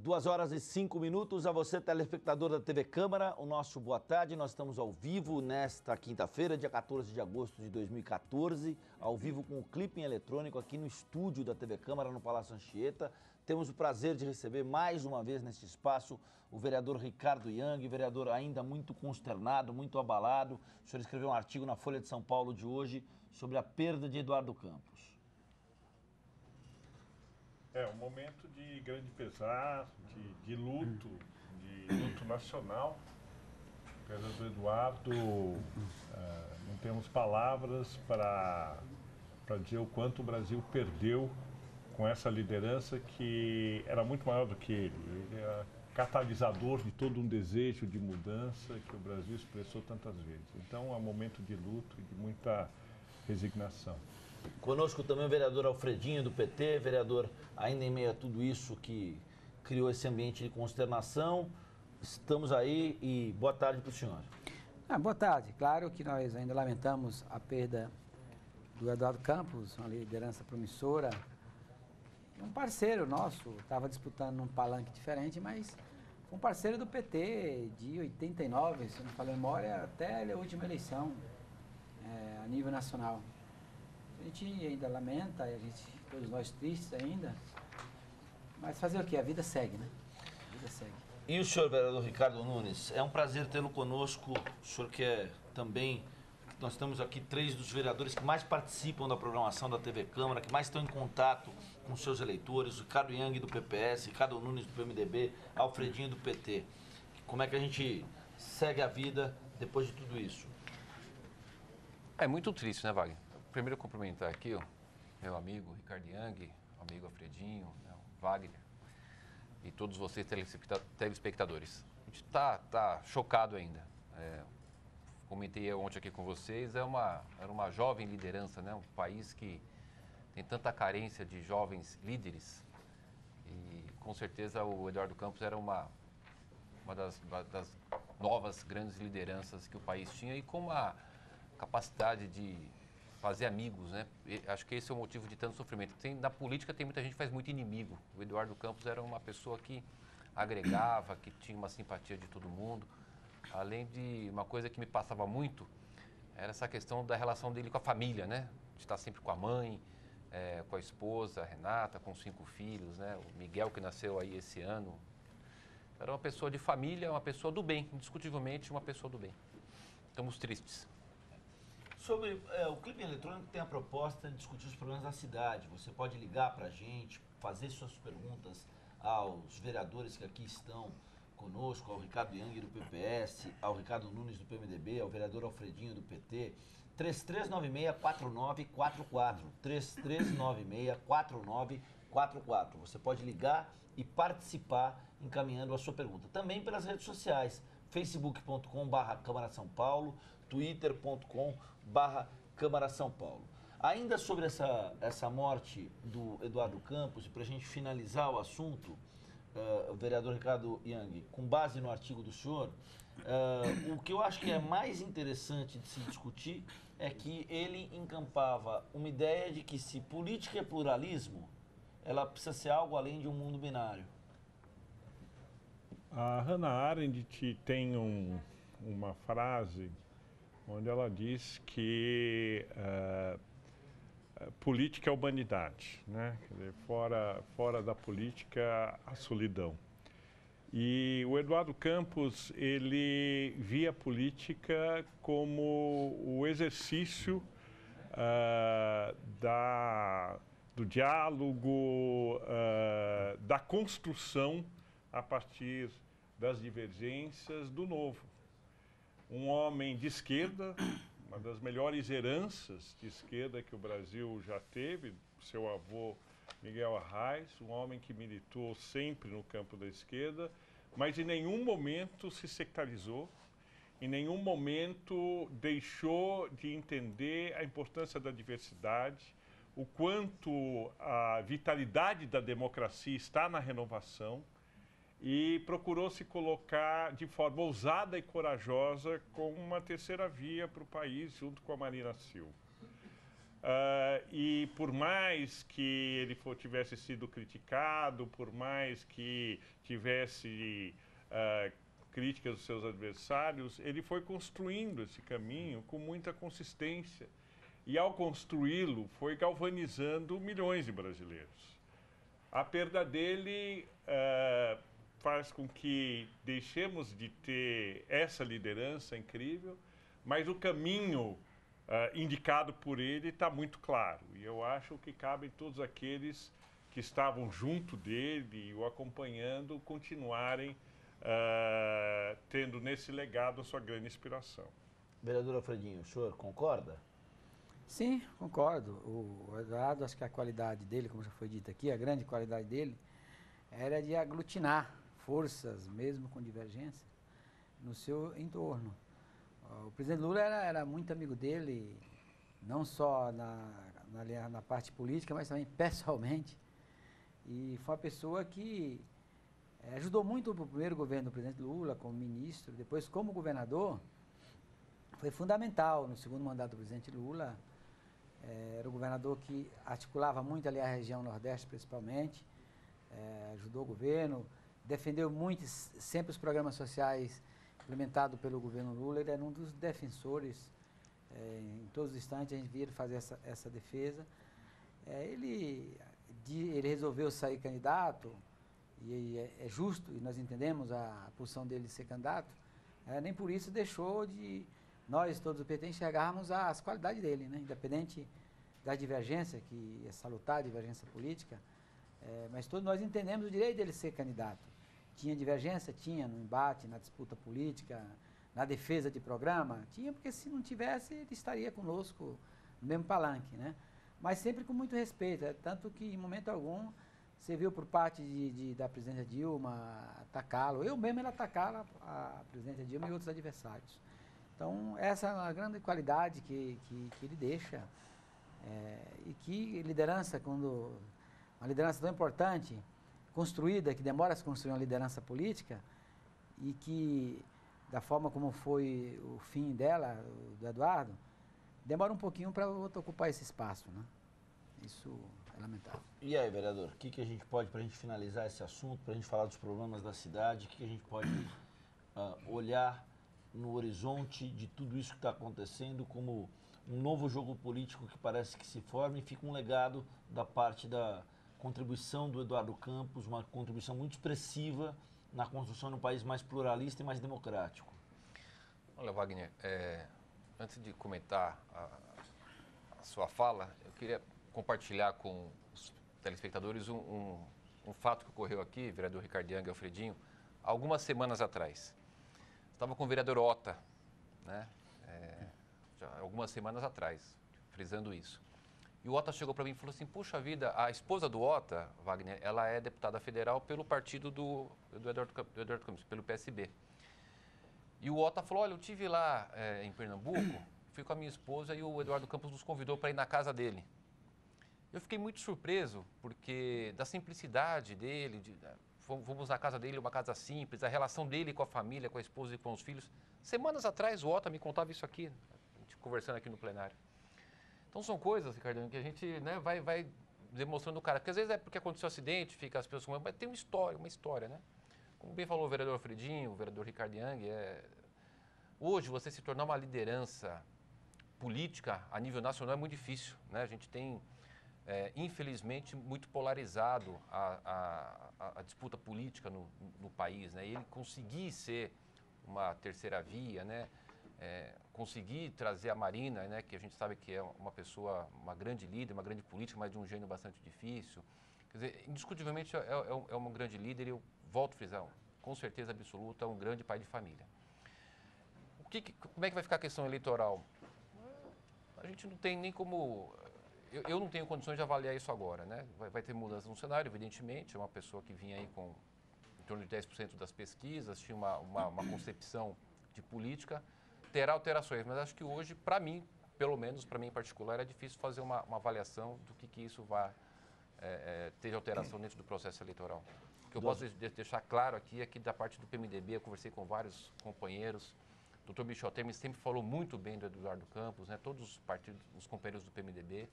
2h05 a você, telespectador da TV Câmara, o nosso boa tarde. Nós estamos ao vivo nesta quinta-feira, dia 14 de agosto de 2014, ao vivo com o Clipping Eletrônico aqui no estúdio da TV Câmara, no Palácio Anchieta. Temos o prazer de receber mais uma vez neste espaço o vereador Ricardo Yang, vereador ainda muito consternado, muito abalado. O senhor escreveu um artigo na Folha de São Paulo de hoje sobre a perda de Eduardo Campos. É um momento de grande pesar, de luto nacional. Perda do Eduardo, não temos palavras para dizer o quanto o Brasil perdeu com essa liderança que era muito maior do que ele. Ele é catalisador de todo um desejo de mudança que o Brasil expressou tantas vezes. Então é um momento de luto e de muita resignação. Conosco também o vereador Alfredinho, do PT, vereador ainda em meio a tudo isso que criou esse ambiente de consternação. Estamos aí e boa tarde para o senhor. Boa tarde. Claro que nós ainda lamentamos a perda do Eduardo Campos, uma liderança promissora, um parceiro nosso, estava disputando num palanque diferente, mas um parceiro do PT de 89, se não falha a memória, até a última eleição a nível nacional. A gente ainda lamenta, todos nós tristes ainda, mas fazer o quê? A vida segue, né? A vida segue. E o senhor, vereador Ricardo Nunes, é um prazer tê-lo conosco. O senhor que é também, nós temos aqui 3 dos vereadores que mais participam da programação da TV Câmara, que mais estão em contato com seus eleitores, o Ricardo Yang do PPS, Ricardo Nunes do PMDB, Alfredinho do PT. Como é que a gente segue a vida depois de tudo isso? É muito triste, né, Wagner? Primeiro cumprimentar aqui o meu amigo Ricardo Yang, amigo Alfredinho, né, o Wagner e todos vocês telespectadores. A gente tá chocado ainda. Comentei ontem aqui com vocês, era uma jovem liderança, né? Um país que tem tanta carência de jovens líderes e com certeza o Eduardo Campos era uma das novas grandes lideranças que o país tinha e com uma capacidade de fazer amigos, né? E acho que esse é o motivo de tanto sofrimento. Na política tem muita gente que faz muito inimigo. O Eduardo Campos era uma pessoa que agregava, que tinha uma simpatia de todo mundo. Além de uma coisa que me passava muito, era essa questão da relação dele com a família, né? De estar sempre com a mãe, com a esposa, a Renata, com os 5 filhos, né? O Miguel, que nasceu aí esse ano. Era uma pessoa de família, uma pessoa do bem, indiscutivelmente uma pessoa do bem. Estamos tristes. Sobre o Clipping Eletrônico tem a proposta de discutir os problemas da cidade. Você pode ligar para a gente, fazer suas perguntas aos vereadores que aqui estão conosco, ao Ricardo Yang do PPS, ao Ricardo Nunes do PMDB, ao vereador Alfredinho do PT, 3396-4944, 3396-4944. Você pode ligar e participar encaminhando a sua pergunta. Também pelas redes sociais, facebook.com/Câmara São Paulo, twitter.com/Câmara São Paulo. Ainda sobre essa morte do Eduardo Campos, e para a gente finalizar o assunto, o vereador Ricardo Yang, com base no artigo do senhor, o que eu acho que é mais interessante de se discutir é que ele encampava uma ideia de que se política é pluralismo, ela precisa ser algo além de um mundo binário. A Hannah Arendt tem uma frase onde ela diz que política é humanidade, né? Quer dizer, fora da política, a solidão. E o Eduardo Campos, ele via a política como o exercício do diálogo, da construção a partir das divergências do novo. Um homem de esquerda, uma das melhores heranças de esquerda que o Brasil já teve, seu avô Miguel Arraes, um homem que militou sempre no campo da esquerda, mas em nenhum momento se sectarizou, em nenhum momento deixou de entender a importância da diversidade, o quanto a vitalidade da democracia está na renovação, e procurou se colocar de forma ousada e corajosa como uma terceira via para o país, junto com a Marina Silva. E por mais que ele tivesse sido criticado, por mais que tivesse críticas dos seus adversários, ele foi construindo esse caminho com muita consistência. E ao construí-lo, foi galvanizando milhões de brasileiros. A perda dele faz com que deixemos de ter essa liderança incrível, mas o caminho indicado por ele está muito claro. E eu acho que cabe todos aqueles que estavam junto dele, o acompanhando, continuarem tendo nesse legado a sua grande inspiração. Vereador Alfredinho, o senhor concorda? Sim, concordo. O Eduardo, acho que a qualidade dele, como já foi dito aqui, a grande qualidade dele era de aglutinar forças, mesmo com divergência, no seu entorno. O presidente Lula era muito amigo dele, não só na parte política, mas também pessoalmente. E foi uma pessoa que ajudou muito o primeiro governo do presidente Lula, como ministro, depois como governador, foi fundamental no segundo mandato do presidente Lula. Era o governador que articulava muito ali a região Nordeste, principalmente, ajudou o governo, defendeu muito sempre os programas sociais implementados pelo governo Lula. Ele era um dos defensores, em todos os instantes a gente via ele fazer essa defesa. Ele resolveu sair candidato, e é justo, e nós entendemos a posição dele de ser candidato, nem por isso deixou de nós, todos do PT, enxergarmos as qualidades dele, né? Independente da divergência, que é salutar a divergência política, mas todos nós entendemos o direito dele ser candidato. Tinha divergência? Tinha, no embate, na disputa política, na defesa de programa? Tinha, porque se não tivesse, ele estaria conosco no mesmo palanque, né? Mas sempre com muito respeito, tanto que em momento algum você viu por parte da presidenta Dilma atacá-lo, eu mesmo era atacá-la, a presidenta Dilma e outros adversários. Então, essa é uma grande qualidade que ele deixa, e que liderança, quando uma liderança tão importante, construída, que demora a se construir uma liderança política, e que, da forma como foi o fim dela, do Eduardo, demora um pouquinho para outro ocupar esse espaço, né? Isso é lamentável. E aí, vereador, o que a gente pode, para a gente finalizar esse assunto, para a gente falar dos problemas da cidade, o que a gente pode olhar no horizonte de tudo isso que está acontecendo como um novo jogo político que parece que se forma, e fica um legado da parte da contribuição do Eduardo Campos, uma contribuição muito expressiva na construção de um país mais pluralista e mais democrático? Olha, Wagner, antes de comentar a sua fala, eu queria compartilhar com os telespectadores um fato que ocorreu aqui, vereador Ricardo Yang e Alfredinho, algumas semanas atrás. Estava com o vereador Ota, né? Já algumas semanas atrás, frisando isso. E o Ota chegou para mim e falou assim: puxa vida, a esposa do Ota, Wagner, ela é deputada federal pelo partido do Eduardo Campos, pelo PSB. E o Ota falou: olha, eu estive lá em Pernambuco, fui com a minha esposa e o Eduardo Campos nos convidou para ir na casa dele. Eu fiquei muito surpreso, porque da simplicidade dele, fomos na casa dele, uma casa simples, a relação dele com a família, com a esposa e com os filhos. Semanas atrás o Ota me contava isso aqui, a gente conversando aqui no plenário. Então são coisas, Ricardo, que a gente, né, vai demonstrando o cara. Porque às vezes é porque aconteceu um acidente, fica as pessoas... Mas tem uma história, né? Como bem falou o vereador Alfredinho, o vereador Ricardo Yang, hoje você se tornar uma liderança política a nível nacional é muito difícil, né? A gente tem... infelizmente, muito polarizado a disputa política no país, né? E ele conseguir ser uma terceira via, né? Conseguir trazer a Marina, né? Que a gente sabe que é uma pessoa, uma grande líder, uma grande política, mas de um gênio bastante difícil. Quer dizer, indiscutivelmente é uma grande líder, e eu volto a frisar, com certeza absoluta, é um grande pai de família. Como é que vai ficar a questão eleitoral? A gente não tem nem como... Eu não tenho condições de avaliar isso agora, né? Vai ter mudança no cenário, evidentemente. É uma pessoa que vinha aí com em torno de 10% das pesquisas, tinha uma concepção de política, terá alterações. Mas acho que hoje, para mim, pelo menos para mim em particular, é difícil fazer uma avaliação do que isso vai ter de alteração dentro do processo eleitoral. O que eu posso deixar claro aqui é que da parte do PMDB, eu conversei com vários companheiros, O Dr. Michel Temer sempre falou muito bem do Eduardo Campos, né? Todos os partidos, os companheiros do PMDB,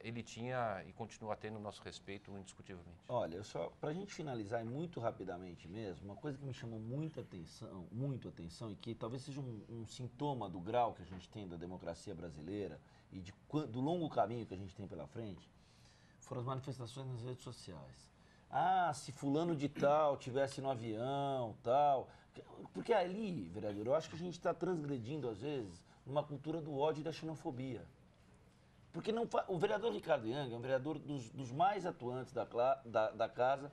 ele tinha e continua tendo o nosso respeito indiscutivelmente. Olha, só para a gente finalizar e muito rapidamente mesmo, uma coisa que me chamou muita atenção e que talvez seja um sintoma do grau que a gente tem da democracia brasileira e do longo caminho que a gente tem pela frente, foram as manifestações nas redes sociais. Ah, se fulano de tal tivesse no avião, tal. Porque ali, vereador, eu acho que a gente está transgredindo, às vezes, uma cultura do ódio e da xenofobia. Porque o vereador Ricardo Yang é um vereador dos mais atuantes da casa,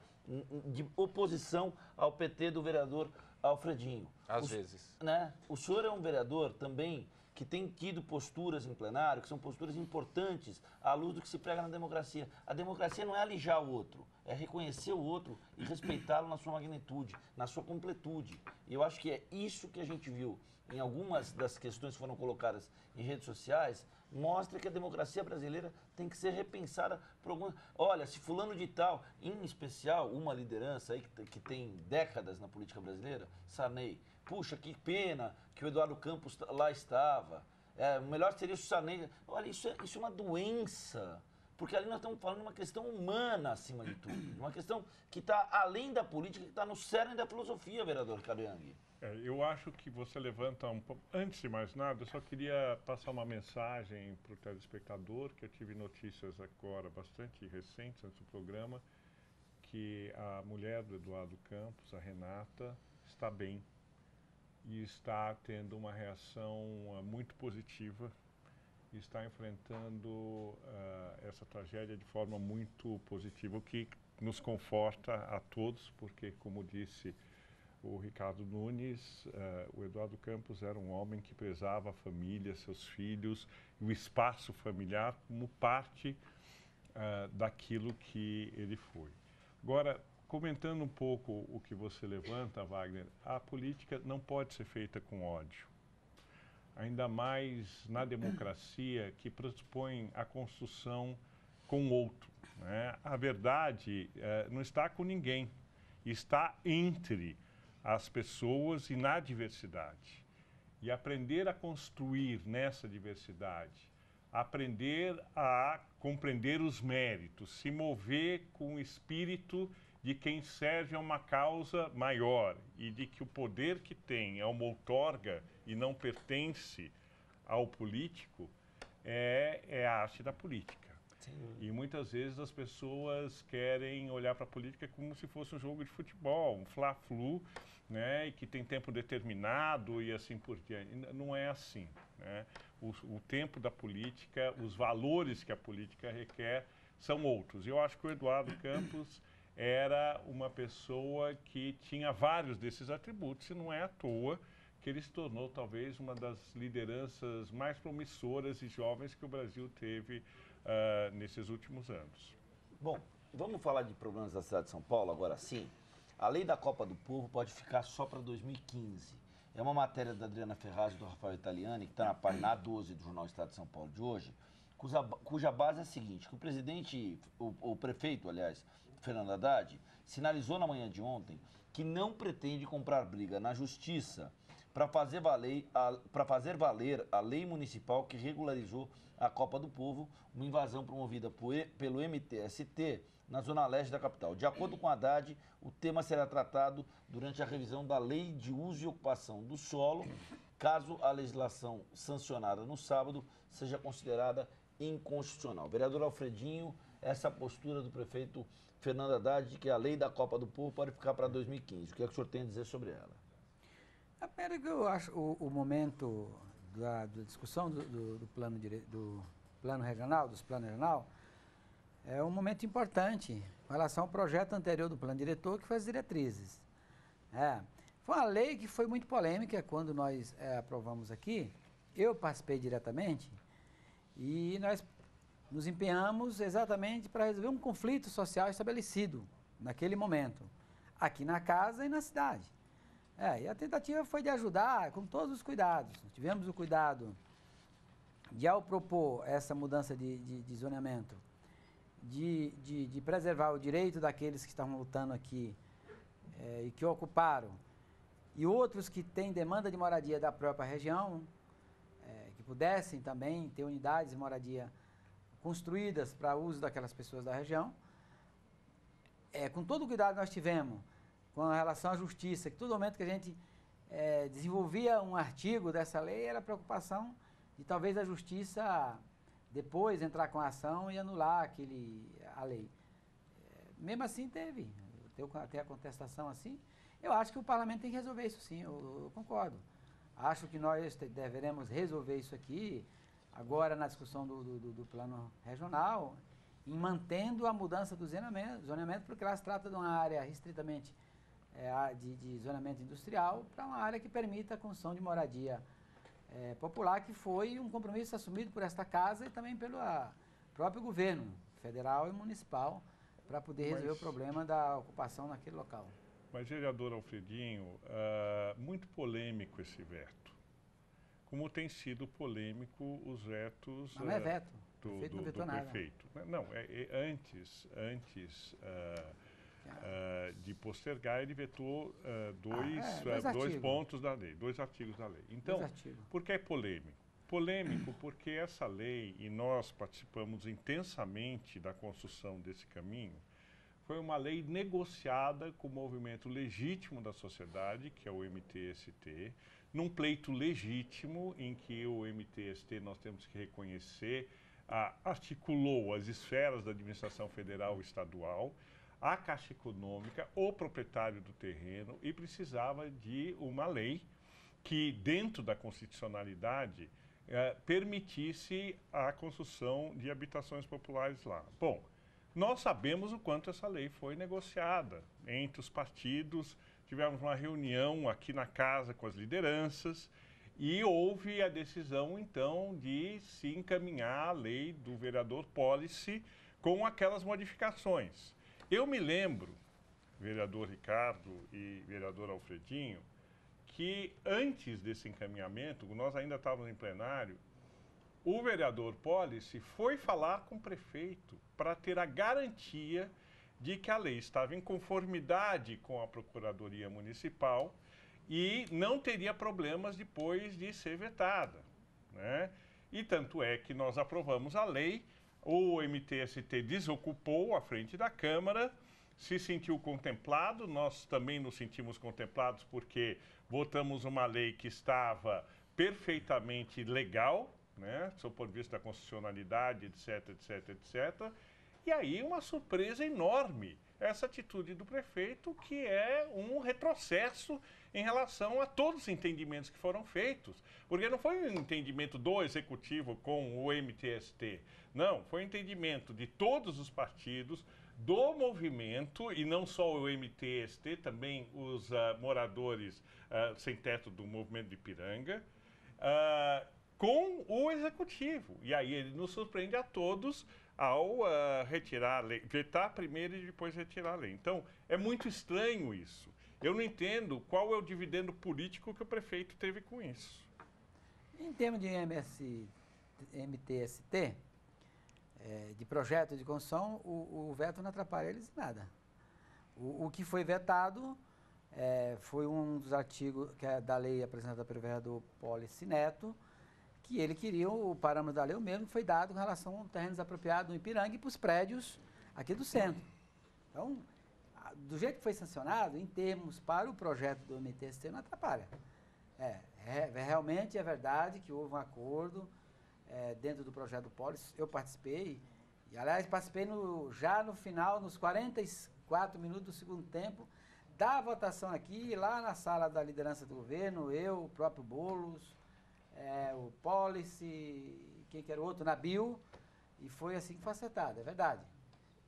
de oposição ao PT do vereador Alfredinho. Às vezes. Né? O senhor é um vereador também que tem tido posturas em plenário, que são posturas importantes à luz do que se prega na democracia. A democracia não é alijar o outro, é reconhecer o outro e respeitá-lo na sua magnitude, na sua completude. E eu acho que é isso que a gente viu em algumas das questões que foram colocadas em redes sociais, mostra que a democracia brasileira tem que ser repensada por algumas... Olha, se fulano de tal, em especial uma liderança aí que tem décadas na política brasileira, Sarney, puxa, que pena que o Eduardo Campos lá estava. Melhor seria se o Sarney... Olha, isso é uma doença. Porque ali nós estamos falando de uma questão humana, acima de tudo. Uma questão que está além da política, que está no cerne da filosofia, vereador Ricardo Yang. Eu acho que você levanta um pouco... Antes de mais nada, eu só queria passar uma mensagem para o telespectador, que eu tive notícias agora bastante recentes antes do programa, que a mulher do Eduardo Campos, a Renata, está bem e está tendo uma reação muito positiva e está enfrentando essa tragédia de forma muito positiva, o que nos conforta a todos, porque, como disse o Ricardo Nunes, o Eduardo Campos era um homem que prezava a família, seus filhos, e o espaço familiar como parte daquilo que ele foi. Agora, comentando um pouco o que você levanta, Wagner, a política não pode ser feita com ódio. Ainda mais na democracia, que pressupõe a construção com o outro, né? A verdade não está com ninguém, está entre as pessoas e na diversidade. E aprender a construir nessa diversidade, aprender a compreender os méritos, se mover com o espírito de quem serve a uma causa maior e de que o poder que tem é uma outorga e não pertence ao político, é a arte da política. Sim. E muitas vezes as pessoas querem olhar para a política como se fosse um jogo de futebol, um fla-flu, né, e que tem tempo determinado e assim por diante. Não é assim, né? O tempo da política, os valores que a política requer são outros. Eu acho que o Eduardo Campos era uma pessoa que tinha vários desses atributos e não é à toa que ele se tornou talvez uma das lideranças mais promissoras e jovens que o Brasil teve nesses últimos anos. Bom, vamos falar de problemas da cidade de São Paulo agora sim. A lei da Copa do Povo pode ficar só para 2015. É uma matéria da Adriana Ferraz e do Rafael Italiani, que está na página A12 do Jornal Estado de São Paulo de hoje, cuja base é a seguinte, que o presidente, o prefeito, aliás, Fernando Haddad, sinalizou na manhã de ontem que não pretende comprar briga na Justiça para fazer valer a lei municipal que regularizou a Copa do Povo, uma invasão promovida pelo MTST na zona leste da capital. De acordo com Haddad, o tema será tratado durante a revisão da Lei de Uso e Ocupação do Solo, caso a legislação sancionada no sábado seja considerada inconstitucional. Vereador Alfredinho, essa postura do prefeito Fernando Haddad de que a lei da Copa do Povo pode ficar para 2015. O que é que o senhor tem a dizer sobre ela? A primeira que eu acho o momento da discussão do plano regional, dos planos regional, é um momento importante em relação ao projeto anterior do plano diretor, que foi as diretrizes. Foi uma lei que foi muito polêmica quando nós aprovamos aqui. Eu participei diretamente e nós nos empenhamos exatamente para resolver um conflito social estabelecido naquele momento, aqui na casa e na cidade. E a tentativa foi de ajudar com todos os cuidados. Nós tivemos o cuidado de, ao propor essa mudança de zoneamento, de preservar o direito daqueles que estavam lutando aqui e que ocuparam, e outros que têm demanda de moradia da própria região, que pudessem também ter unidades de moradia construídas para uso daquelas pessoas da região. Com todo o cuidado que nós tivemos com relação à justiça, que todo momento que a gente desenvolvia um artigo dessa lei, era a preocupação de talvez a justiça depois entrar com a ação e anular a lei. Mesmo assim teve até a contestação assim. Eu acho que o parlamento tem que resolver isso sim, eu concordo. Acho que nós deveremos resolver isso aqui, agora na discussão do plano regional, em mantendo a mudança do zoneamento, porque lá se trata de uma área estritamente de zoneamento industrial para uma área que permita a construção de moradia popular, que foi um compromisso assumido por esta casa e também pelo próprio governo federal e municipal para poder resolver o problema da ocupação naquele local. Mas, vereador Alfredinho, muito polêmico esse veto. Como tem sido polêmico os vetos não é veto. do prefeito. Não, antes de postergar, ele vetou dois pontos da lei, 2 artigos da lei. Então, por que é polêmico? Polêmico porque essa lei, e nós participamos intensamente da construção desse caminho, foi uma lei negociada com o movimento legítimo da sociedade, que é o MTST, num pleito legítimo em que o MTST, nós temos que reconhecer, articulou as esferas da administração federal e estadual, a Caixa Econômica, o proprietário do terreno, e precisava de uma lei que, dentro da constitucionalidade, permitisse a construção de habitações populares lá. Bom, nós sabemos o quanto essa lei foi negociada entre os partidos. Tivemos uma reunião aqui na casa com as lideranças e houve a decisão, então, de se encaminhar a lei do vereador Policy com aquelas modificações. Eu me lembro, vereador Ricardo e vereador Alfredinho, que antes desse encaminhamento, nós ainda estávamos em plenário, o vereador Policy foi falar com o prefeito para ter a garantia de que a lei estava em conformidade com a Procuradoria Municipal e não teria problemas depois de ser vetada, né? E tanto é que nós aprovamos a lei, o MTST desocupou a frente da Câmara, se sentiu contemplado, nós também nos sentimos contemplados porque votamos uma lei que estava perfeitamente legal, né, sob o ponto de vista da constitucionalidade, etc, etc, etc. E aí uma surpresa enorme, essa atitude do prefeito, que é um retrocesso em relação a todos os entendimentos que foram feitos. Porque não foi um entendimento do Executivo com o MTST, não, foi um entendimento de todos os partidos, do movimento, e não só o MTST, também os moradores sem teto do movimento de Ipiranga, com o Executivo. E aí ele nos surpreende a todos ao retirar a lei, vetar primeiro e depois retirar a lei. Então, é muito estranho isso. Eu não entendo qual é o dividendo político que o prefeito teve com isso. Em termos de MTST, de projeto de construção, o veto não atrapalha eles em nada. O que foi vetado foi um dos artigos que é da lei apresentada pelo vereador Policy Neto, que ele queria, o parâmetro da lei, o mesmo que foi dado com relação a terrenos apropriados no Ipiranga e para os prédios aqui do centro. Então, do jeito que foi sancionado, em termos para o projeto do MTST, não atrapalha. Realmente é verdade que houve um acordo dentro do projeto do Policy. Eu participei, e aliás participei já no final, nos 44 minutos do segundo tempo, da votação aqui, lá na sala da liderança do governo, eu, o próprio Boulos, o Policy, quem que era o outro, Nabil, e foi assim que foi acertado, é verdade.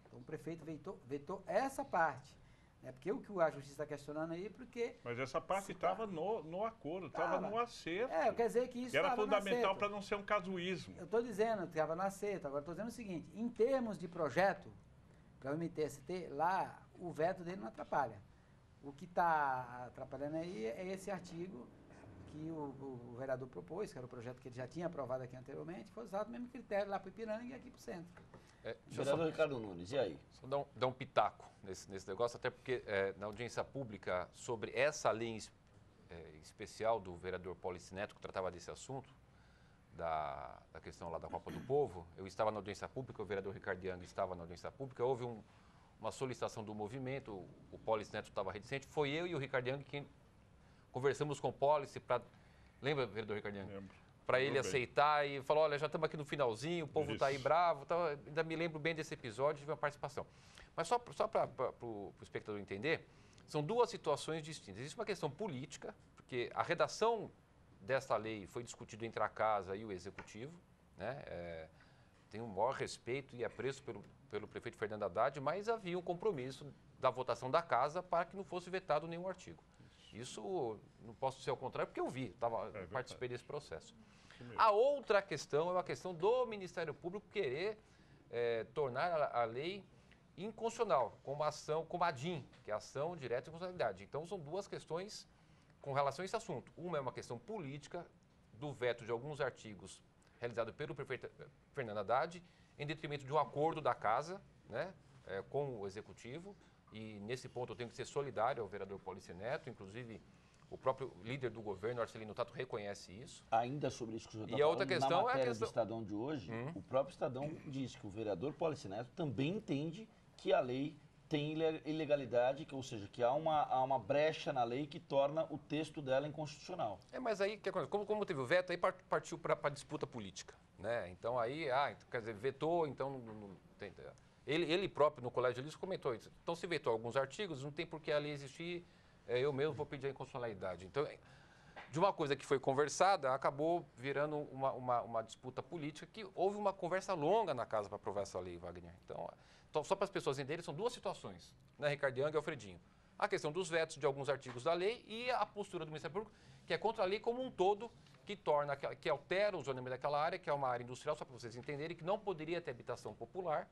Então o prefeito vetou essa parte. Porque o que a justiça está questionando aí, porque... Mas essa parte estava no acordo, estava no acerto. Quer dizer que isso era fundamental para não ser um casuísmo. Eu estou dizendo, estava no acerto. Agora estou dizendo o seguinte, em termos de projeto, para o MTST, lá o veto dele não atrapalha. O que está atrapalhando aí é esse artigo que o vereador propôs, que era o projeto que ele já tinha aprovado aqui anteriormente, foi usado o mesmo critério lá para o Ipiranga e aqui para o centro. Vereador Ricardo Nunes, e aí? Só dar um pitaco nesse negócio, até porque na audiência pública sobre essa lei especial do vereador Paulice Neto, que tratava desse assunto, da questão lá da Copa do Povo. Eu estava na audiência pública, o vereador Ricardo Young estava na audiência pública, houve uma solicitação do movimento, o Paulice Neto estava reticente, foi eu e o Ricardo Young quem conversamos com o Paulice para... Lembra, vereador Ricardo Young? Lembro. Para ele aceitar e falou, olha, já estamos aqui no finalzinho, o povo está aí bravo, tá, ainda me lembro bem desse episódio, tive uma participação. Mas só para o espectador entender, são duas situações distintas. Existe uma questão política, porque a redação desta lei foi discutida entre a Casa e o Executivo, né? Tem um maior respeito e apreço pelo prefeito Fernando Haddad, mas havia um compromisso da votação da Casa para que não fosse vetado nenhum artigo. Isso não posso ser ao contrário, porque eu vi, participei desse processo. A outra questão é uma questão do Ministério Público querer tornar a lei inconstitucional, como a DIN, que é a ação direta de inconstitucionalidade. Então, são duas questões com relação a esse assunto. Uma é uma questão política do veto de alguns artigos realizado pelo prefeito Fernando Haddad, em detrimento de um acordo da Casa, né, com o Executivo. E, nesse ponto, eu tenho que ser solidário ao vereador Paulice Neto, inclusive... O próprio líder do governo, Arcelino Tato, reconhece isso. Ainda sobre isso que o senhor está falando, a outra questão na matéria é a questão... do Estadão de hoje, o próprio Estadão diz que o vereador Paulice Neto também entende que a lei tem ilegalidade, ou seja, que há uma brecha na lei que torna o texto dela inconstitucional. Mas aí, como teve o veto, aí partiu para a disputa política, né? Então aí, quer dizer, vetou, então não tem... Ele próprio, no Colégio de Juristas, comentou isso. Então, se vetou alguns artigos, não tem por que a lei existir... eu mesmo vou pedir a inconstitucionalidade. Então, de uma coisa que foi conversada, acabou virando uma disputa política, que houve uma conversa longa na Casa para aprovar essa lei, Wagner. Então, só para as pessoas entenderem, são duas situações, né, Ricardo Young e Alfredinho. A questão dos vetos de alguns artigos da lei e a postura do Ministério Público, que é contra a lei como um todo, que altera o zoneamento daquela área, que é uma área industrial, só para vocês entenderem, que não poderia ter habitação popular.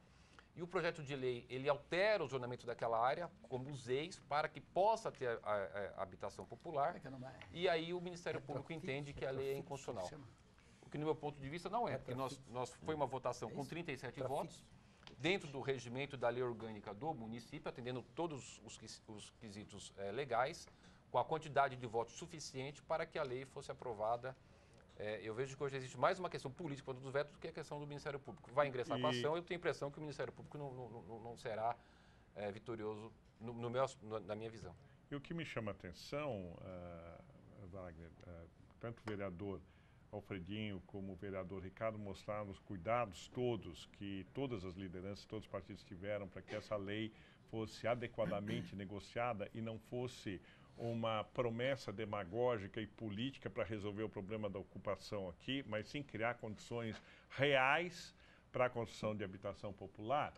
E o projeto de lei, ele altera o zonamento daquela área, como os ex, para que possa ter a habitação popular. E aí o Ministério Público entende que a lei é inconstitucional. O que, no meu ponto de vista, não é, porque foi uma votação com 37 votos, dentro do regimento da lei orgânica do município, atendendo todos os quesitos legais, com a quantidade de votos suficiente para que a lei fosse aprovada. Eu vejo que hoje existe mais uma questão política dos vetos do que a questão do Ministério Público. Vai ingressar com a ação, eu tenho a impressão que o Ministério Público não será vitorioso na minha visão. E o que me chama a atenção, Wagner, tanto o vereador Alfredinho como o vereador Ricardo mostraram os cuidados todos que todas as lideranças, todos os partidos tiveram para que essa lei fosse adequadamente negociada e não fosse uma promessa demagógica e política para resolver o problema da ocupação aqui, mas sim criar condições reais para a construção de habitação popular.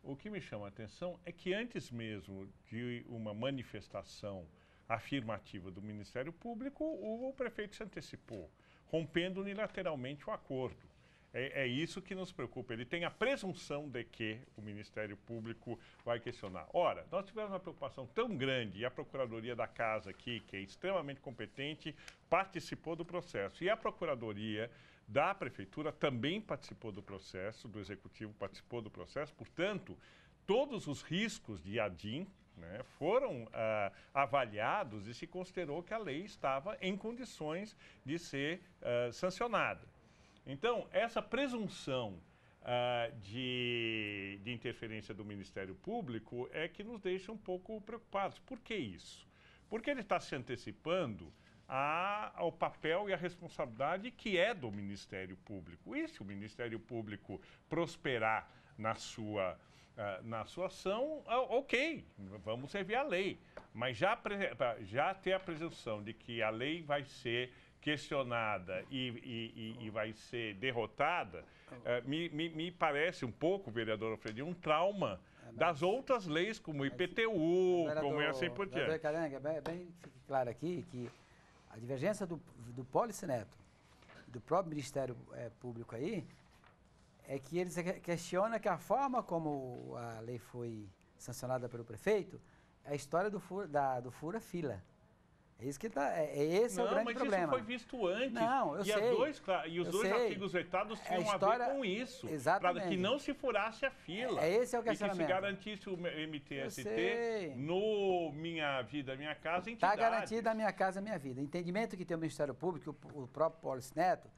O que me chama a atenção é que antes mesmo de uma manifestação afirmativa do Ministério Público, o prefeito se antecipou, rompendo unilateralmente o acordo. É isso que nos preocupa. Ele tem a presunção de que o Ministério Público vai questionar. Ora, nós tivemos uma preocupação tão grande e a Procuradoria da Casa aqui, que é extremamente competente, participou do processo. E a Procuradoria da Prefeitura também participou do processo, do Executivo participou do processo. Portanto, todos os riscos de ADIM, né, foram avaliados e se considerou que a lei estava em condições de ser sancionada. Então, essa presunção de interferência do Ministério Público é que nos deixa um pouco preocupados. Por que isso? Porque ele está se antecipando ao papel e à responsabilidade que é do Ministério Público. E se o Ministério Público prosperar na sua ação, ok, vamos servir a lei. Mas já ter a presunção de que a lei vai ser questionada e vai ser derrotada, me parece um pouco, vereador Alfredinho, um trauma das outras leis, como o IPTU, como é assim por diante. É bem claro aqui que a divergência do Paulice Neto e do próprio Ministério Público aí é que eles questionam que a forma como a lei foi sancionada pelo prefeito é a história do fura-fila. É isso que esse é o grande problema. Mas isso foi visto antes. Não, eu sei. E os dois artigos vetados tinham a ver com isso. Exatamente. Para que não se furasse a fila. Esse é o questionamento. E que se garantisse o MTST no Minha Vida, Minha Casa, entidades. Está garantido a Minha Casa, Minha Vida. Entendimento que tem o Ministério Público, o próprio Paulo Neto,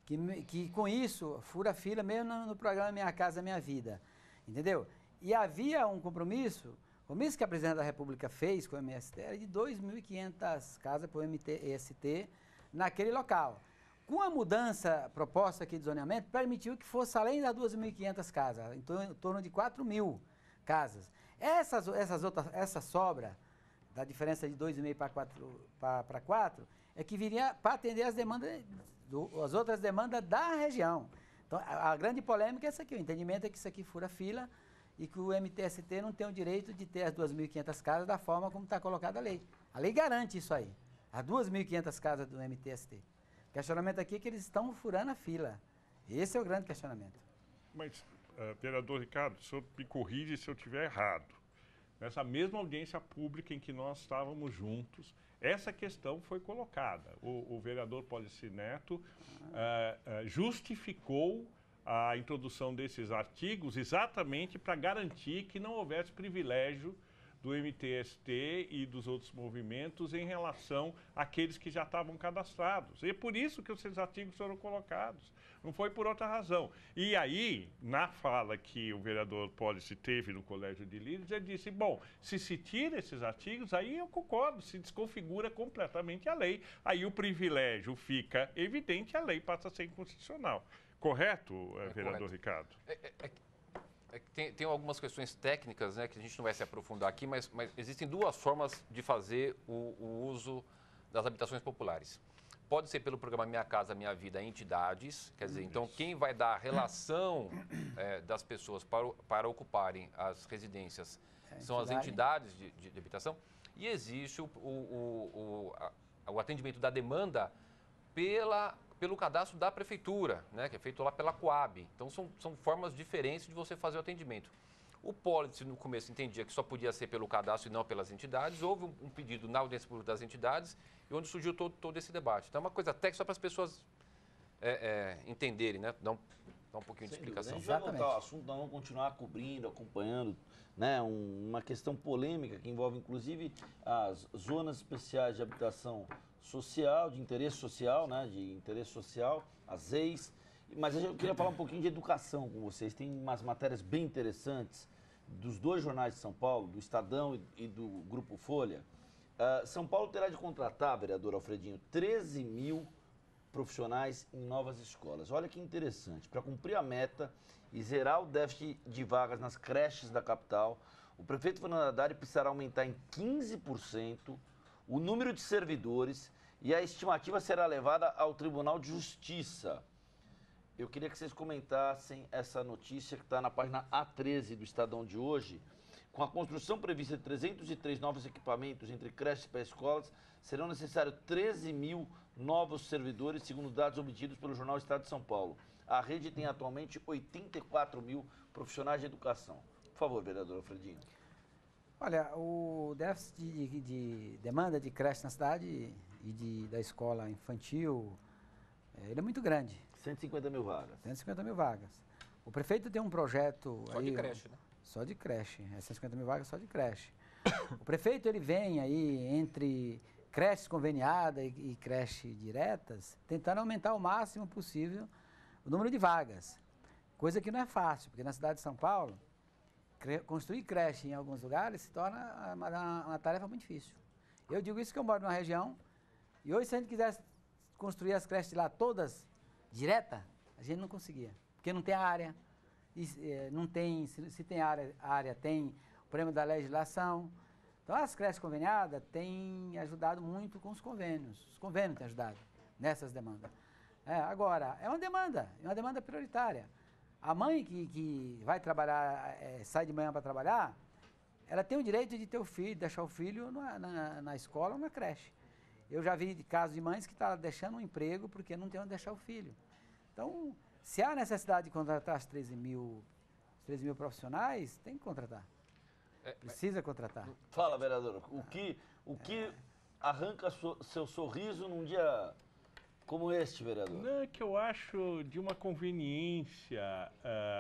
que com isso fura a fila mesmo no programa Minha Casa, Minha Vida. Entendeu? E havia um compromisso que a Presidente da República fez com o MST era de 2.500 casas para o MTST naquele local. Com a mudança proposta aqui de zoneamento, permitiu que fosse além das 2.500 casas, em torno de 4.000 casas. Essa sobra, da diferença de 2,5 para 4, é que viria para atender as demandas, as outras demandas da região. Então, a grande polêmica é essa aqui, o entendimento é que isso aqui fura fila, e que o MTST não tem o direito de ter as 2.500 casas da forma como está colocada a lei. A lei garante isso aí, as 2.500 casas do MTST. O questionamento aqui é que eles estão furando a fila. Esse é o grande questionamento. Mas, vereador Ricardo, o senhor me corrige se eu estiver errado. Nessa mesma audiência pública em que nós estávamos juntos, essa questão foi colocada. O vereador Polici Neto justificou a introdução desses artigos exatamente para garantir que não houvesse privilégio do MTST e dos outros movimentos em relação àqueles que já estavam cadastrados. E é por isso que esses artigos foram colocados, não foi por outra razão. E aí, na fala que o vereador Polici teve no Colégio de Líderes, ele disse, bom, se tira esses artigos, aí eu concordo, se desconfigura completamente a lei, aí o privilégio fica evidente, a lei passa a ser inconstitucional. Correto, vereador correto. Ricardo? Tem algumas questões técnicas, né, que a gente não vai se aprofundar aqui, mas existem duas formas de fazer o uso das habitações populares. Pode ser pelo programa Minha Casa, Minha Vida, entidades, quer dizer, então quem vai dar a relação das pessoas para ocuparem as residências são as entidades de habitação, e existe o atendimento da demanda pelo cadastro da prefeitura, né, que é feito lá pela Coab. Então, são formas diferentes de você fazer o atendimento. O Polici, no começo, entendia que só podia ser pelo cadastro e não pelas entidades. Houve um pedido na audiência pública das entidades e onde surgiu todo esse debate. Então, é uma coisa técnica só para as pessoas entenderem, né, dar um pouquinho de explicação. A gente vai voltar ao assunto, nós vamos continuar cobrindo, acompanhando, né, uma questão polêmica que envolve, inclusive, as zonas especiais de habitação social, de interesse social, as ZEIs. Mas eu queria falar um pouquinho de educação com vocês. Tem umas matérias bem interessantes dos dois jornais de São Paulo, do Estadão e do Grupo Folha. São Paulo terá de contratar, vereador Alfredinho, 13 mil profissionais em novas escolas. Olha que interessante. Para cumprir a meta e zerar o déficit de vagas nas creches da capital, o prefeito Fernando Haddad precisará aumentar em 15% o número de servidores e a estimativa será levada ao Tribunal de Justiça. Eu queria que vocês comentassem essa notícia que está na página A13 do Estadão de hoje. Com a construção prevista de 303 novos equipamentos entre creches e pré-escolas, serão necessários 13 mil novos servidores, segundo dados obtidos pelo jornal Estado de São Paulo. A rede tem atualmente 84 mil profissionais de educação. Por favor, vereador Alfredinho. Olha, o déficit de demanda de creche na cidade e da escola infantil, ele é muito grande. 150 mil vagas. 150 mil vagas. O prefeito tem um projeto... Só de creche, né? Só de creche. 150 mil vagas só de creche. O prefeito, ele vem aí entre creches conveniadas e creche diretas, tentando aumentar o máximo possível o número de vagas. Coisa que não é fácil, porque na cidade de São Paulo, construir creche em alguns lugares se torna uma tarefa muito difícil. Eu digo isso que eu moro numa região, e hoje se a gente quisesse construir as creches lá todas direta, a gente não conseguia, porque não tem área, não tem, se tem área tem o problema da legislação. Então as creches conveniadas têm ajudado muito com os convênios têm ajudado nessas demandas. Agora, é uma demanda prioritária. A mãe que vai trabalhar, sai de manhã para trabalhar, ela tem o direito de ter o filho, deixar o filho na escola ou na creche. Eu já vi casos de mães que estão deixando um emprego porque não tem onde deixar o filho. Então, se há necessidade de contratar as 13 mil profissionais, tem que contratar. Precisa contratar. Fala, vereador. O que arranca seu sorriso num dia como este, vereador? Não, é que eu acho de uma conveniência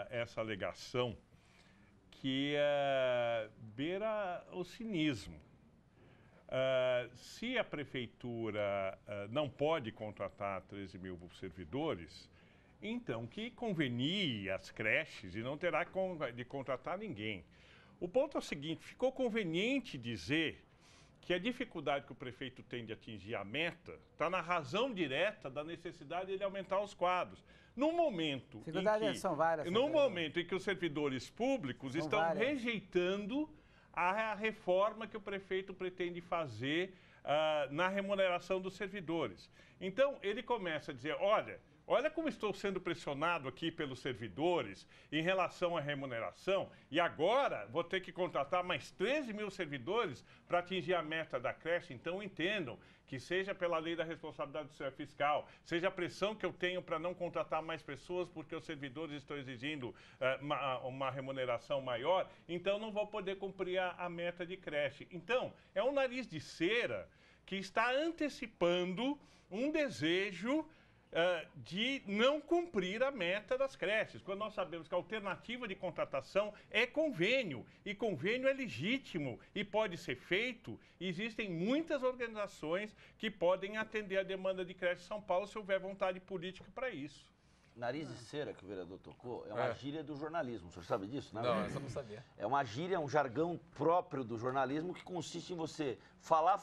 essa alegação que beira o cinismo. Se a prefeitura não pode contratar 13 mil servidores, então que convenie as creches e não terá de contratar ninguém. O ponto é o seguinte, ficou conveniente dizer que a dificuldade que o prefeito tem de atingir a meta está na razão direta da necessidade de aumentar os quadros. No momento são várias. No momento em que os servidores públicos estão rejeitando a reforma que o prefeito pretende fazer na remuneração dos servidores. Então, ele começa a dizer, olha como estou sendo pressionado aqui pelos servidores em relação à remuneração e agora vou ter que contratar mais 13 mil servidores para atingir a meta da creche. Então entendam que seja pela lei da responsabilidade fiscal, seja a pressão que eu tenho para não contratar mais pessoas porque os servidores estão exigindo uma remuneração maior, então não vou poder cumprir a meta de creche. Então, é um nariz de cera que está antecipando um desejo de não cumprir a meta das creches, quando nós sabemos que a alternativa de contratação é convênio, e convênio é legítimo e pode ser feito. Existem muitas organizações que podem atender a demanda de creche em São Paulo se houver vontade política para isso. Nariz de cera, que o vereador tocou, é uma gíria do jornalismo. O senhor sabe disso, né? Não, essa eu não sabia. É uma gíria, um jargão próprio do jornalismo que consiste em você falar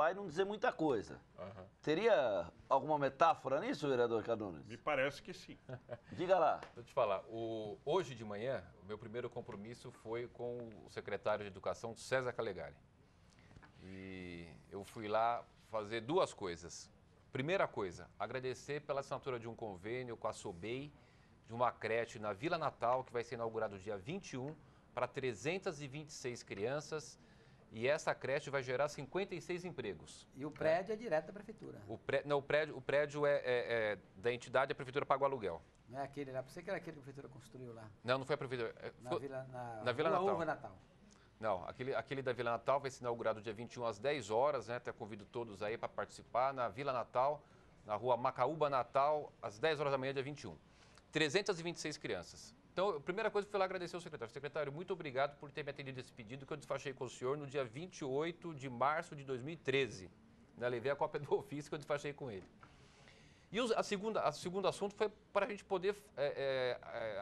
e não dizer muita coisa. Uhum. Teria alguma metáfora nisso, vereador Canunes? Me parece que sim. Diga lá. Deixa eu te falar, hoje de manhã, o meu primeiro compromisso foi com o secretário de Educação, César Calegari. E eu fui lá fazer duas coisas. Primeira coisa, agradecer pela assinatura de um convênio com a SOBEI, de uma creche na Vila Natal, que vai ser inaugurado dia 21, para 326 crianças. E essa creche vai gerar 56 empregos. E o prédio é direto da prefeitura. O prédio é da entidade, a prefeitura paga o aluguel. Não é aquele lá, pensei que era aquele que a prefeitura construiu lá. Não foi a prefeitura. Na Vila Natal. Natal. Não, aquele da Vila Natal vai ser inaugurado dia 21 às 10 horas, né? Até convido todos aí para participar na Vila Natal, na rua Macaúba Natal, às 10 horas da manhã, dia 21. 326 crianças. Então, a primeira coisa foi lá agradecer ao secretário. Secretário, muito obrigado por ter me atendido esse pedido que eu despachei com o senhor no dia 28 de março de 2013. Né? Levei a cópia do ofício que eu despachei com ele. E o segundo assunto foi para a gente poder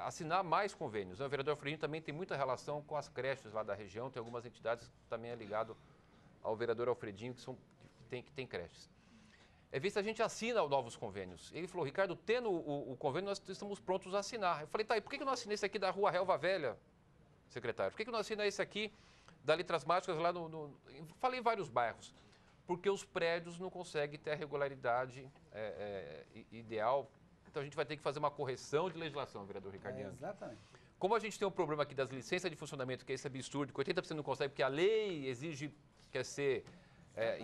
assinar mais convênios. O vereador Fredinho também tem muita relação com as creches lá da região, tem algumas entidades que também é ligado ao vereador Alfredinho, que tem creches. É ver se a gente assina novos convênios. Ele falou, Ricardo, tendo o convênio, nós estamos prontos a assinar. Eu falei, tá, e por que eu não assinei esse aqui da Rua Relva Velha, secretário? Por que eu não assinei esse aqui da Letras Mágicas lá Falei em vários bairros. Porque os prédios não conseguem ter a regularidade ideal. Então, a gente vai ter que fazer uma correção de legislação, vereador Ricardinho. Exatamente. Como a gente tem um problema aqui das licenças de funcionamento, que é esse absurdo, que 80% não consegue, porque a lei exige, quer ser,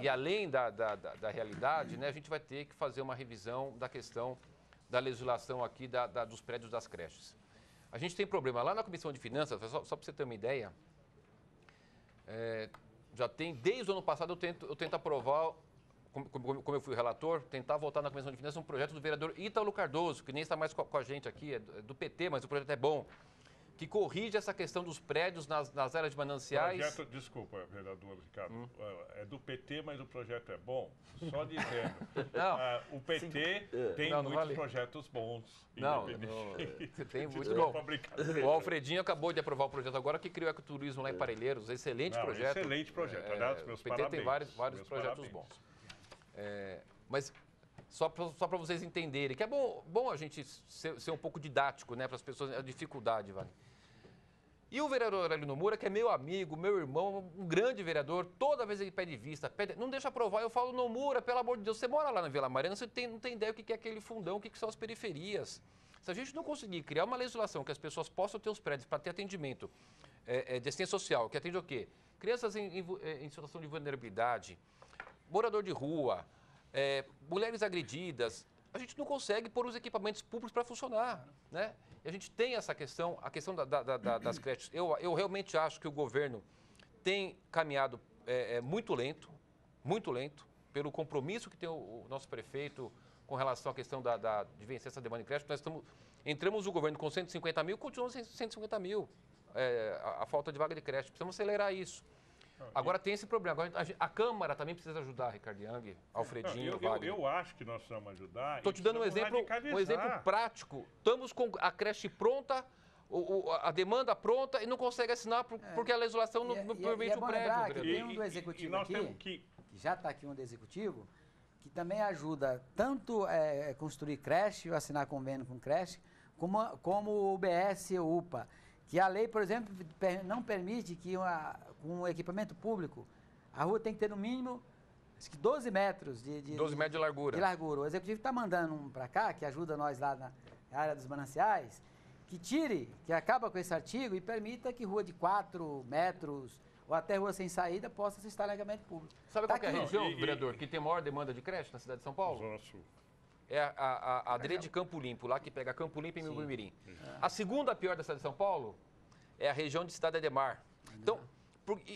e além da realidade, né, a gente vai ter que fazer uma revisão da questão da legislação aqui dos prédios das creches. A gente tem problema lá na Comissão de Finanças, só para você ter uma ideia, já tem, desde o ano passado, eu tento aprovar, como eu fui relator, tentar votar na Comissão de Finanças um projeto do vereador Ítalo Cardoso, que nem está mais com a gente aqui, é do PT, mas o projeto é bom, que corrige essa questão dos prédios nas áreas de mananciais. Desculpa, vereador Ricardo, é do PT, mas o projeto é bom? Só dizendo, o PT tem muitos projetos bons. Você tem muito bom. O Alfredinho acabou de aprovar o projeto agora, que criou o ecoturismo lá em Parelheiros, excelente projeto. Excelente projeto, aliás, meus o PT parabéns. tem vários projetos bons. Mas só para vocês entenderem, que é bom a gente ser um pouco didático, né, para as pessoas, a dificuldade, Wagner. E o vereador Aurélio Nomura, que é meu amigo, meu irmão, um grande vereador, toda vez ele pede vista, não deixa aprovar, eu falo, Nomura, pelo amor de Deus, você mora lá na Vila Mariana, você não tem ideia o que é aquele fundão, o que são as periferias. Se a gente não conseguir criar uma legislação que as pessoas possam ter os prédios para ter atendimento de assistência social, que atende o quê? Crianças em situação de vulnerabilidade, morador de rua, mulheres agredidas, a gente não consegue pôr os equipamentos públicos para funcionar, né? E a gente tem essa questão, a questão das creches. Eu realmente acho que o governo tem caminhado muito lento, pelo compromisso que tem o nosso prefeito com relação à questão de vencer essa demanda em creche. Nós entramos no governo com 150 mil, continuamos sem 150 mil. A falta de vaga de creche. Precisamos acelerar isso. Agora tem esse problema. Agora, a Câmara também precisa ajudar, Ricardo Yang, Alfredinho, Wagner. Eu acho que nós precisamos ajudar. Estou te dando um exemplo prático. Estamos com a creche pronta, a demanda pronta e não consegue assinar porque a legislação não permite o prédio. Tem um do executivo aqui, que já está aqui um do executivo, que também ajuda tanto construir creche, ou assinar convênio com creche, como o UBS e o UPA. Que a lei, por exemplo, não permite que com um equipamento público, a rua tem que ter no mínimo, acho que 12 metros 12 metros de largura. O executivo está mandando um para cá, que ajuda nós lá na área dos mananciais, que acaba com esse artigo e permita que rua de 4 metros ou até rua sem saída possa se instalar em equipamento público. Sabe qual é a região, vereador, que tem maior demanda de creche na cidade de São Paulo? Zona Sul. É a Adre de Campo Limpo, lá que pega Campo Limpo e Mirim. A segunda pior da cidade de São Paulo é a região de Cidade Ademar. Então,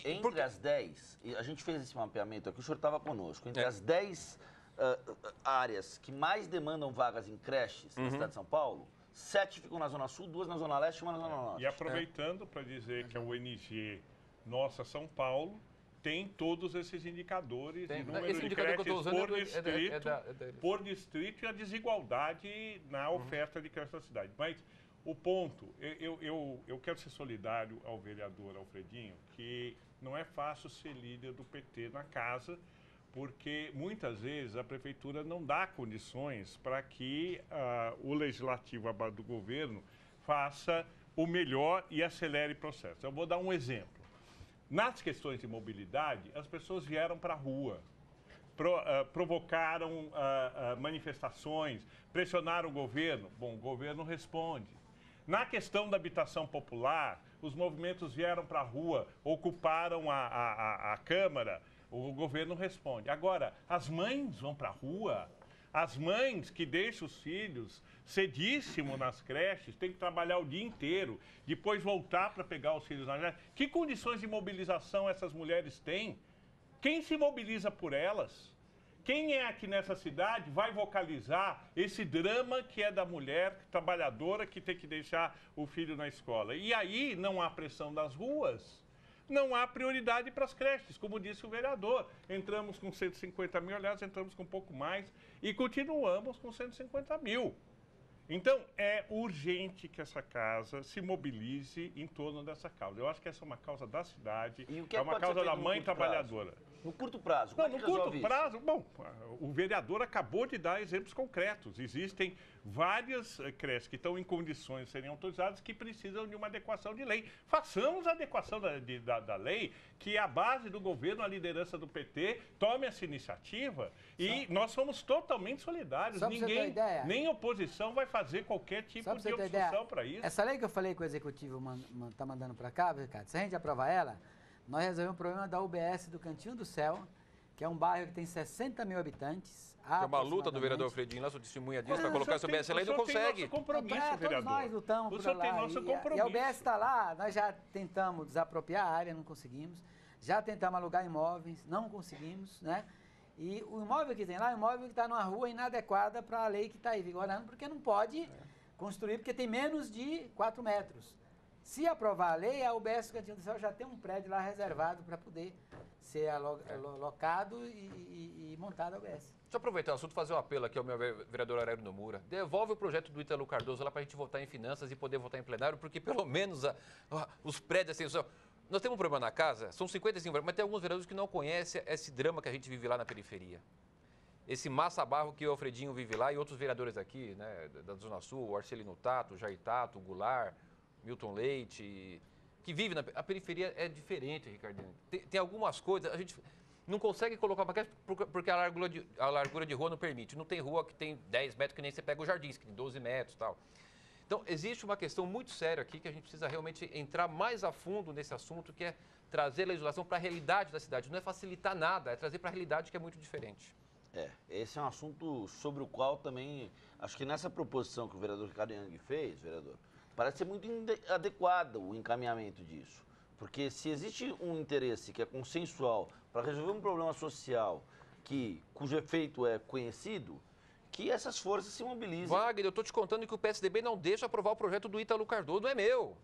entre as 10, a gente fez esse mapeamento aqui, o senhor estava conosco, entre as 10 áreas que mais demandam vagas em creches na cidade de São Paulo, 7 ficam na Zona Sul, 2 na Zona Leste e 1 na Zona Norte. E aproveitando para dizer que a UNG Nossa São Paulo tem todos esses indicadores de número de creches por distrito e a desigualdade na oferta de creches na cidade. Mas o ponto, eu quero ser solidário ao vereador Alfredinho, que não é fácil ser líder do PT na casa, porque muitas vezes a prefeitura não dá condições para que o legislativo abaixo do governo faça o melhor e acelere o processo. Eu vou dar um exemplo. Nas questões de mobilidade, as pessoas vieram para a rua, provocaram manifestações, pressionaram o governo. Bom, o governo responde. Na questão da habitação popular, os movimentos vieram para a rua, ocuparam a Câmara, o governo responde. Agora, as mães vão para a rua, as mães que deixam os filhos cedíssimo nas creches, têm que trabalhar o dia inteiro, depois voltar para pegar os filhos na creche. Que condições de mobilização essas mulheres têm? Quem se mobiliza por elas? Quem é aqui nessa cidade vai vocalizar esse drama que é da mulher trabalhadora que tem que deixar o filho na escola? E aí não há pressão das ruas, não há prioridade para as creches, como disse o vereador. Entramos com 150 mil, aliás, entramos com um pouco mais e continuamos com 150 mil. Então, é urgente que essa casa se mobilize em torno dessa causa. Eu acho que essa é uma causa da cidade, é uma causa da mãe trabalhadora. No curto prazo, como é que resolve isso? No curto prazo, bom, o vereador acabou de dar exemplos concretos. Existem várias creches que estão em condições de serem autorizadas que precisam de uma adequação de lei. Façamos a adequação da lei, que a base do governo, a liderança do PT, tome essa iniciativa e nós somos totalmente solidários. Ninguém, nem oposição vai fazer qualquer tipo de obstrução para isso. Essa lei que eu falei que o executivo está mandando para cá, Ricardo, se a gente aprovar ela, nós resolvemos o problema da UBS do Cantinho do Céu, que é um bairro que tem 60 mil habitantes. É uma luta do vereador Alfredinho, lá sou testemunha disso, para colocar essa UBS lá e não consegue. Todos nós lutamos por lá. E a UBS está lá, nós já tentamos desapropriar a área, não conseguimos. Já tentamos alugar imóveis, não conseguimos, né? E o imóvel que tem lá é um imóvel que está numa rua inadequada para a lei que está aí vigorando, porque não pode construir, porque tem menos de 4 metros. Se aprovar a lei, a UBS do Cantinho do Céu já tem um prédio lá reservado para poder ser alocado e montado a UBS. Deixa eu aproveitar o assunto e fazer um apelo aqui ao meu vereador Aurélio Nomura. Devolve o projeto do Ítalo Cardoso lá para a gente votar em finanças e poder votar em plenário, porque pelo menos os prédios assim, nós temos um problema na casa, são 55 vereadores, mas tem alguns vereadores que não conhecem esse drama que a gente vive lá na periferia. Esse massa-barro que o Alfredinho vive lá e outros vereadores aqui, né, da Zona Sul, o Arcelino Tato, o Jair Tato, o Goulart, Milton Leite, que vive a periferia é diferente, Ricardinho. Tem algumas coisas, a gente não consegue colocar para cá porque a largura de rua não permite. Não tem rua que tem 10 metros, que nem você pega o Jardins, que tem 12 metros e tal. Então, existe uma questão muito séria aqui que a gente precisa realmente entrar mais a fundo nesse assunto, que é trazer a legislação para a realidade da cidade. Não é facilitar nada, é trazer para a realidade que é muito diferente. Esse é um assunto sobre o qual também, acho que nessa proposição que o vereador Ricardo Yang fez, vereador, parece ser muito adequado o encaminhamento disso. Porque se existe um interesse que é consensual para resolver um problema social cujo efeito é conhecido, que essas forças se mobilizem. Wagner, eu estou te contando que o PSDB não deixa aprovar o projeto do Ítalo Cardoso, não é meu.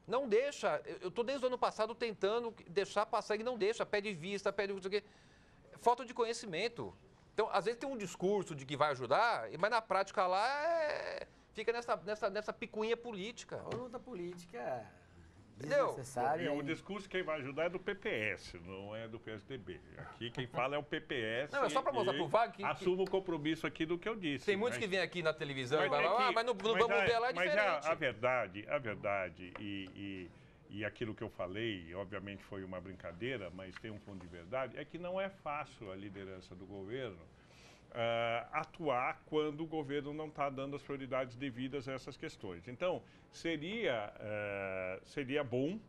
Não deixa. Eu estou desde o ano passado tentando deixar passar e não deixa. Pede vista, pede não sei o quê. Falta de conhecimento. Então, às vezes tem um discurso de que vai ajudar, mas na prática lá fica nessa picuinha política. A luta política Entendeu? desnecessária. E o discurso quem vai ajudar é do PPS, não é do PSDB. Aqui quem fala é o PPS. Não, é só para mostrar pro Wagner que assumo o compromisso aqui do que eu disse. tem muitos que vêm aqui na televisão e Mas falam, mas no Vamos Ver lá é diferente. Mas a verdade e aquilo que eu falei, obviamente foi uma brincadeira, mas tem um fundo de verdade, é que não é fácil a liderança do governo atuar quando o governo não está dando as prioridades devidas a essas questões. Então, seria bom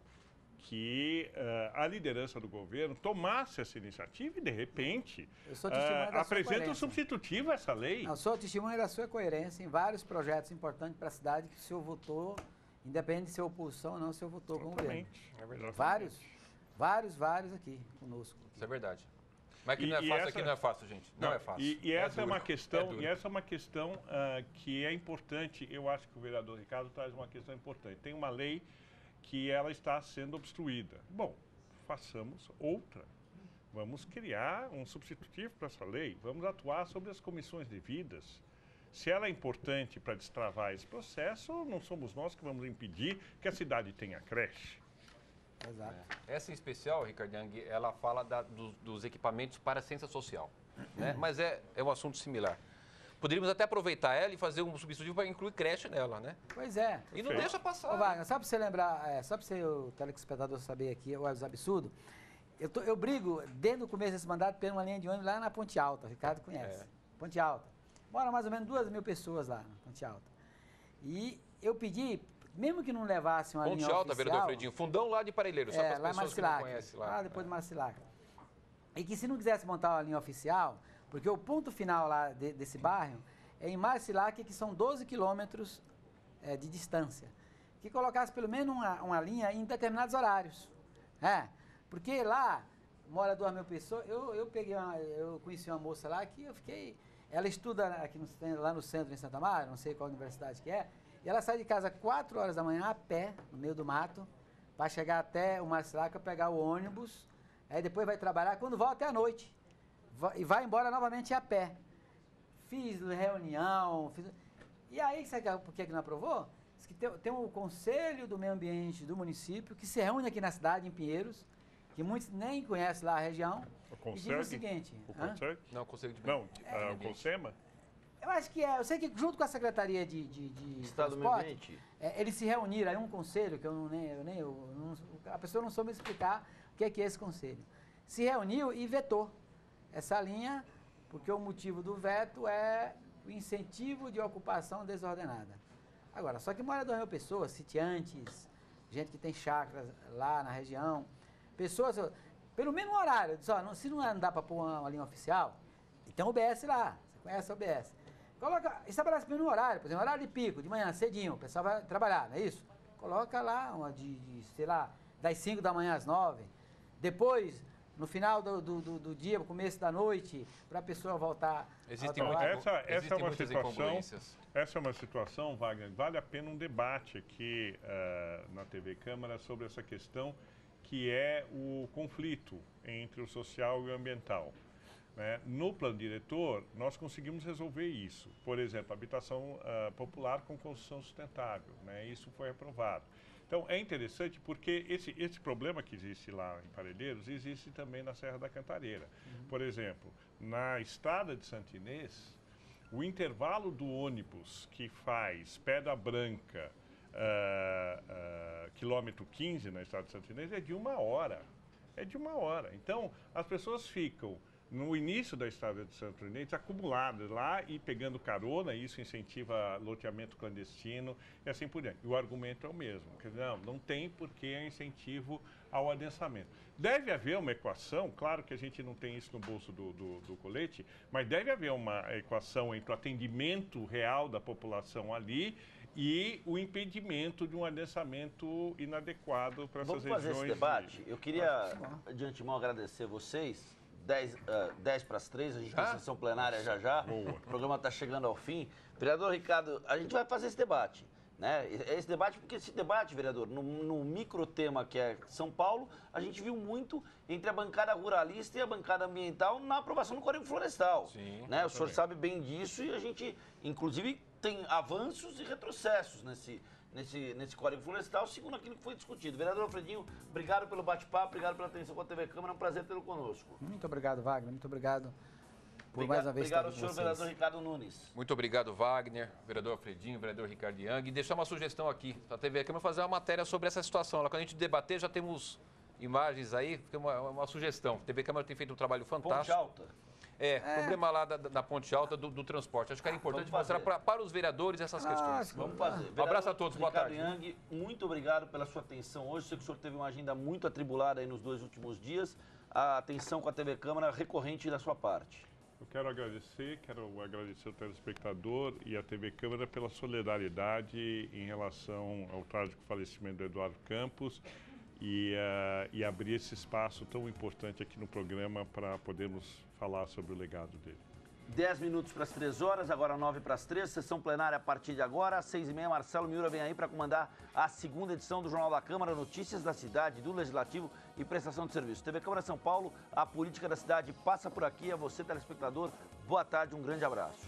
que a liderança do governo tomasse essa iniciativa e, de repente, apresente um substitutivo a essa lei. Eu sou testemunha da sua coerência em vários projetos importantes para a cidade que o senhor votou, independente de ser oposição ou não, o senhor votou com o governo. É verdade. Vários aqui conosco. Isso é verdade. Mas que não é fácil, aqui não é fácil, gente. Não é fácil. E essa é uma questão, duro. Que é importante. Eu acho que o vereador Ricardo traz uma questão importante. Tem uma lei que ela está sendo obstruída. Bom, façamos outra. Vamos criar um substitutivo para essa lei. Vamos atuar sobre as comissões devidas. Se ela é importante para destravar esse processo, não somos nós que vamos impedir que a cidade tenha creche. Exato. Essa em especial, Ricardo Yang, ela fala dos equipamentos para a ciência social, né? Mas é um assunto similar. Poderíamos até aproveitar ela e fazer um substitutivo para incluir creche nela, né? Pois é. E não deixa passar. Ô, Wagner, só para você lembrar, só para o telespectador saber aqui, os absurdos, eu brigo, desde o começo desse mandato, pela uma linha de ônibus lá na Ponte Alta, o Ricardo conhece. Ponte Alta. Mora mais ou menos 2.000 pessoas lá na Ponte Alta. E eu pedi, mesmo que não levasse uma linha oficial... Ponte Alta, vereador Fredinho, fundão lá de Parelheiro, só para as pessoas que não conhecem lá. Lá depois de Marcilac. E que se não quisesse montar uma linha oficial, porque o ponto final lá desse bairro é em Marcilac, que são 12 quilômetros de distância. Que colocasse pelo menos uma linha em determinados horários. Porque lá mora 2.000 pessoas. Eu conheci uma moça lá que eu fiquei... Ela estuda aqui lá no centro, em Santa Mara, não sei qual universidade que é, e ela sai de casa 4 horas da manhã a pé, no meio do mato, para chegar até o Marcilac, pegar o ônibus, aí depois vai trabalhar, quando volta até à noite, e vai embora novamente a pé. Fiz reunião, e aí, sabe por que não aprovou? Diz que tem um Conselho do Meio Ambiente do município, que se reúne aqui na cidade, em Pinheiros, que muitos nem conhecem lá a região, e diz o seguinte... Não, o Conselho de Não, o Consema? Eu acho que eu sei que junto com a Secretaria de Estado do Meio Transporte, Ambiente. Eles se reuniram, aí um conselho, que a pessoa não soube explicar o que é esse conselho. Se reuniu e vetou essa linha, porque o motivo do veto é o incentivo de ocupação desordenada. Agora, só que mora 2.000 pessoas, sitiantes, gente que tem chácaras lá na região, pessoas, pelo mesmo horário, se não dá para pôr uma linha oficial, tem o OBS lá, você conhece o OBS. Estabelece pelo horário, por exemplo, horário de pico, de manhã, cedinho, o pessoal vai trabalhar, não é isso? Coloca lá, sei lá, das 5 da manhã às 9, depois, no final do dia, no começo da noite, para a pessoa voltar ao trabalho. Essa é uma situação, Wagner, vale a pena um debate aqui na TV Câmara sobre essa questão que é o conflito entre o social e o ambiental. No plano diretor, nós conseguimos resolver isso. Por exemplo, habitação popular com construção sustentável. Isso foi aprovado. Então, é interessante porque esse problema que existe lá em Parelheiros existe também na Serra da Cantareira. Por exemplo, na estrada de Santa Inês, o intervalo do ônibus que faz Pedra Branca, quilômetro 15 na estrada de Santa Inês é de 1 hora. É de 1 hora. Então, as pessoas ficam no início da estrada de Santo Inês, acumuladas lá e pegando carona, isso incentiva loteamento clandestino e assim por diante. E o argumento é o mesmo, quer dizer, não tem porque é incentivo ao adensamento. Deve haver uma equação, claro que a gente não tem isso no bolso do colete, mas deve haver uma equação entre o atendimento real da população ali e o impedimento de um adensamento inadequado para essas regiões. Vamos fazer esse debate? Eu queria, de antemão, agradecer vocês, 10 para as 3, a gente tem sessão plenária já. Boa. O programa está chegando ao fim. Vereador Ricardo, a gente vai fazer esse debate. Né? Esse debate, porque esse debate, vereador, no micro tema que é São Paulo, a gente viu muito entre a bancada ruralista e a bancada ambiental na aprovação do Código Florestal. Sim, né? O senhor sabe bem disso e a gente, inclusive, tem avanços e retrocessos nesse Código Florestal, segundo aquilo que foi discutido. Vereador Alfredinho, obrigado pelo bate-papo, obrigado pela atenção com a TV Câmara, é um prazer tê-lo conosco. Muito obrigado, Wagner, muito obrigado por mais uma vez obrigado ao estar senhor, com vocês. vereador Ricardo Nunes. Muito obrigado, Wagner, vereador Alfredinho, vereador Ricardo Yang. E deixar uma sugestão aqui para a TV Câmara fazer uma matéria sobre essa situação. Quando a gente debater, já temos imagens aí, fica uma sugestão. A TV Câmara tem feito um trabalho fantástico. Ponte Alta. Problema lá da Ponte Alta do transporte. Acho que era importante mostrar para os vereadores essas questões. Vamos fazer. Um abraço a todos, boa tarde. Ricardo Yang, muito obrigado pela sua atenção hoje. Sei que o senhor teve uma agenda muito atribulada aí nos 2 últimos dias. A atenção com a TV Câmara recorrente da sua parte. Eu quero agradecer ao telespectador e à TV Câmara pela solidariedade em relação ao trágico falecimento do Eduardo Campos e abrir esse espaço tão importante aqui no programa para podermos falar sobre o legado dele. 10 minutos para as 3 horas, agora 9 para as 3, sessão plenária a partir de agora, às 6h30, Marcelo Miura vem aí para comandar a 2ª edição do Jornal da Câmara, notícias da cidade, do Legislativo e prestação de serviço. TV Câmara São Paulo, a política da cidade passa por aqui. A você, telespectador, boa tarde, um grande abraço.